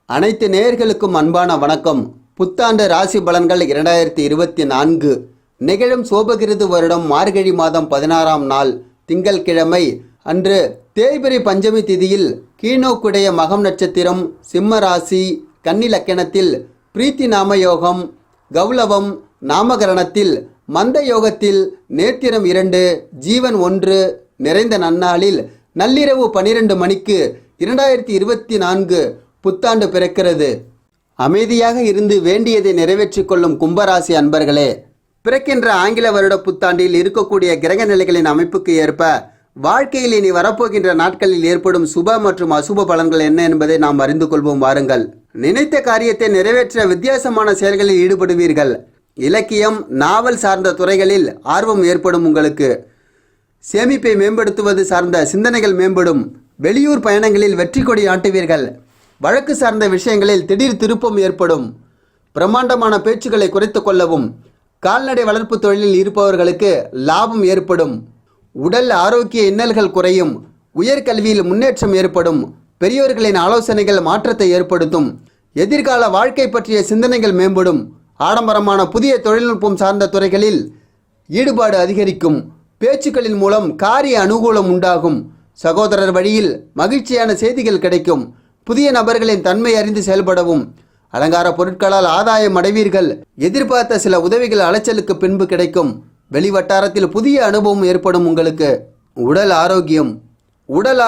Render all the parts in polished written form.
அனைத்து நேயர்களுக்கும் அன்பான வணக்கம். புத்தாண்டு ராசி பலன்கள் 2024 நிகழும் சோபகிருது வருடம் மார்கழி மாதம் 16ஆம் நாள் திங்கள்கிழமை அன்று தேய்பிறை பஞ்சமி திதியில் கீழ்நோக்குடைய மகம் நட்சத்திரம், சிம்ம ராசி, கன்னி லக்கணத்தில் பிரீத்தி நாம யோகம், கௌலவம் நாமகரணத்தில் மந்த யோகத்தில் நேத்திரம் 2 ஜீவன் 1 நிறைந்த நன்னாளில் நள்ளிரவு 12 மணிக்கு 2024 புத்தாண்டு பிறக்கிறது. அமைதியாக இருந்து வேண்டியதை நிறைவேற்றிக் கொள்ளும் கும்பராசி அன்பர்களே, பிறக்கின்ற ஆங்கில வருட புத்தாண்டில் இருக்கக்கூடிய கிரக நிலைகளின் அமைப்புக்கு ஏற்ப வாழ்க்கையில் இனி வரப்போகின்ற நாட்களில் ஏற்படும் சுப மற்றும் அசுப பலன்கள் என்ன என்பதை நாம் அறிந்து கொள்வோம். வாருங்கள். நினைத்த காரியத்தை நிறைவேற்ற வித்தியாசமான செயல்களில் ஈடுபடுவீர்கள். இலக்கியம், நாவல் சார்ந்த துறைகளில் ஆர்வம் ஏற்படும் உங்களுக்கு. சேமிப்பை மேம்படுத்துவது சார்ந்த சிந்தனைகள் மேம்படும். வெளியூர் பயணங்களில் வெற்றி கொடி நாட்டுவீர்கள். வழக்கு சார்ந்த விஷயங்களில் திடீர் திருப்பம் ஏற்படும். பிரம்மாண்டமான பேச்சுக்களை குறைத்து கொள்ளவும். கால்நடை வளர்ப்பு தொழிலில் இருப்பவர்களுக்கு லாபம் ஏற்படும். உடல் ஆரோக்கிய இன்னல்கள் குறையும். உயர்கல்வியில் முன்னேற்றம் ஏற்படும். பெரியோர்களின் ஆலோசனைகள் மாற்றத்தை ஏற்படுத்தும். எதிர்கால வாழ்க்கை பற்றிய சிந்தனைகள் மேம்படும். ஆடம்பரமான புதிய தொழில்நுட்பம் சார்ந்த துறைகளில் ஈடுபாடு அதிகரிக்கும். பேச்சுக்களின் மூலம் காரிய அனுகூலம் உண்டாகும். சகோதரர் வழியில் மகிழ்ச்சியான செய்திகள் கிடைக்கும். புதிய நபர்களின் தன்மை அறிந்து செயல்படவும். அலங்கார பொருட்களால் ஆதாயம் அடைவீர்கள். எதிர்பார்த்த சில உதவிகள் அலைச்சலுக்கு பின்பு கிடைக்கும். வெளிவட்டாரத்தில் புதிய அனுபவம் ஏற்படும் உங்களுக்கு. உடல்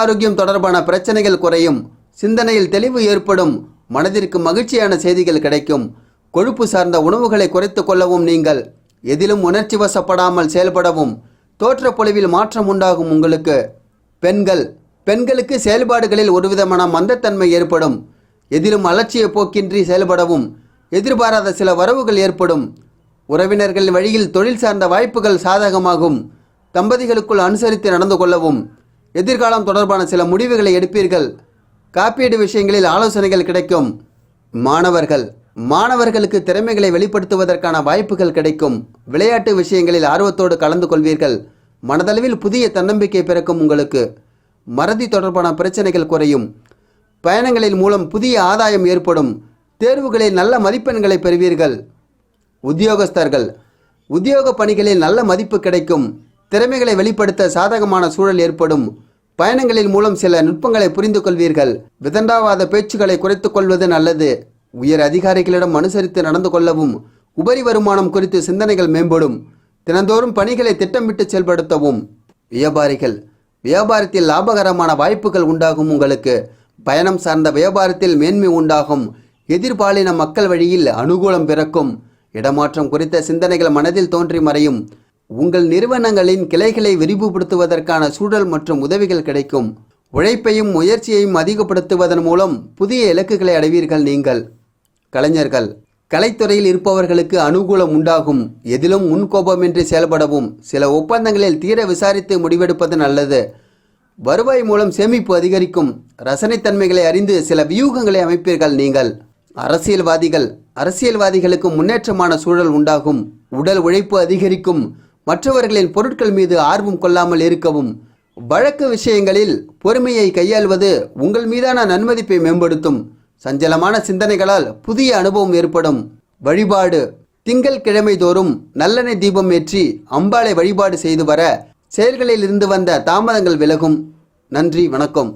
ஆரோக்கியம் தொடர்பான பிரச்சனைகள் குறையும். சிந்தனையில் தெளிவு ஏற்படும். மனதிற்கு மகிழ்ச்சியான செய்திகள் கிடைக்கும். கொழுப்பு சார்ந்த உணவுகளை குறைத்து கொள்ளவும். நீங்கள் எதிலும் உணர்ச்சி வசப்படாமல் செயல்படவும். தோற்றப்பொழிவில் மாற்றம் உண்டாகும் உங்களுக்கு. பெண்களுக்கு செயல்பாடுகளில் ஒருவிதமான மந்தத்தன்மை ஏற்படும். எதிலும் அலட்சிய போக்கின்றி செயல்படவும். எதிர்பாராத சில வரவுகள் ஏற்படும். உறவினர்கள் வழியில் தொழில் சார்ந்த வாய்ப்புகள் சாதகமாகும். தம்பதிகளுக்குள் அனுசரித்து நடந்து கொள்ளவும். எதிர்காலம் தொடர்பான சில முடிவுகளை எடுப்பீர்கள். காப்பீடு விஷயங்களில் ஆலோசனைகள் கிடைக்கும். மாணவர்களுக்கு திறமைகளை வெளிப்படுத்துவதற்கான வாய்ப்புகள் கிடைக்கும். விளையாட்டு விஷயங்களில் ஆர்வத்தோடு கலந்து கொள்வீர்கள். மனதளவில் புதிய தன்னம்பிக்கை பிறக்கும் உங்களுக்கு. மறதி தொடர்பான பிரச்சனைகள் குறையும். பயணங்களின் மூலம் புதிய ஆதாயம் ஏற்படும். தேர்வுகளில் நல்ல மதிப்பெண்களை பெறுவீர்கள். உத்தியோக பணிகளில் நல்ல மதிப்பு கிடைக்கும். திறமைகளை வெளிப்படுத்த சாதகமான சூழல் ஏற்படும். பயணங்களின் மூலம் சில நுட்பங்களை புரிந்து கொள்வீர்கள். விதண்டாவாத பேச்சுக்களை குறைத்து கொள்வது நல்லது. உயர் அதிகாரிகளிடம் அனுசரித்து நடந்து கொள்ளவும். உபரி வருமானம் குறித்து சிந்தனைகள் மேம்படும். தினந்தோறும் பணிகளை திட்டமிட்டு செயல்படுத்தவும். வியாபாரத்தில் லாபகரமான வாய்ப்புகள் உண்டாகும் உங்களுக்கு. பயணம் சார்ந்த வியாபாரத்தில் மேன்மை உண்டாகும். எதிர்பாலின மக்கள் வழியில் அனுகூலம் பிறக்கும். இடமாற்றம் குறித்த சிந்தனைகள் மனதில் தோன்றி மறையும். உங்கள் நிறுவனங்களின் கிளைகளை விரிவுபடுத்துவதற்கான சூழல் மற்றும் உதவிகள் கிடைக்கும். உழைப்பையும் முயற்சியையும் அதிகப்படுத்துவதன் மூலம் புதிய இலக்குகளை அடைவீர்கள். நீங்கள் கலைத்துறையில் இருப்பவர்களுக்கு அனுகூலம் உண்டாகும். எதிலும் முன்கோபமின்றி செயல்படவும். சில ஒப்பந்தங்களில் தீர விசாரித்து முடிவெடுப்பது நல்லது. வருவாய் மூலம் சேமிப்பு அதிகரிக்கும். ரசனைத்தன்மைகளை அறிந்து சில வியூகங்களை அமைப்பீர்கள். நீங்கள் அரசியல்வாதிகளுக்கு முன்னேற்றமான சூழல் உண்டாகும். உடல் உழைப்பு அதிகரிக்கும். மற்றவர்களின் பொருட்கள் மீது ஆர்வம் கொள்ளாமல் இருக்கவும். வழக்கு விஷயங்களில் பொறுமையை கையாள்வது உங்கள் மீதான நன்மதிப்பை மேம்படுத்தும். சஞ்சலமான சிந்தனைகளால் புதிய அனுபவம் ஏற்படும். வழிபாடு. திங்கள்கிழமை தோறும் நல்லெண்ணெய் தீபம் ஏற்றி அம்பாளை வழிபாடு செய்து வர செயல்களில் இருந்து வந்த தாமதங்கள் விலகும். நன்றி, வணக்கம்.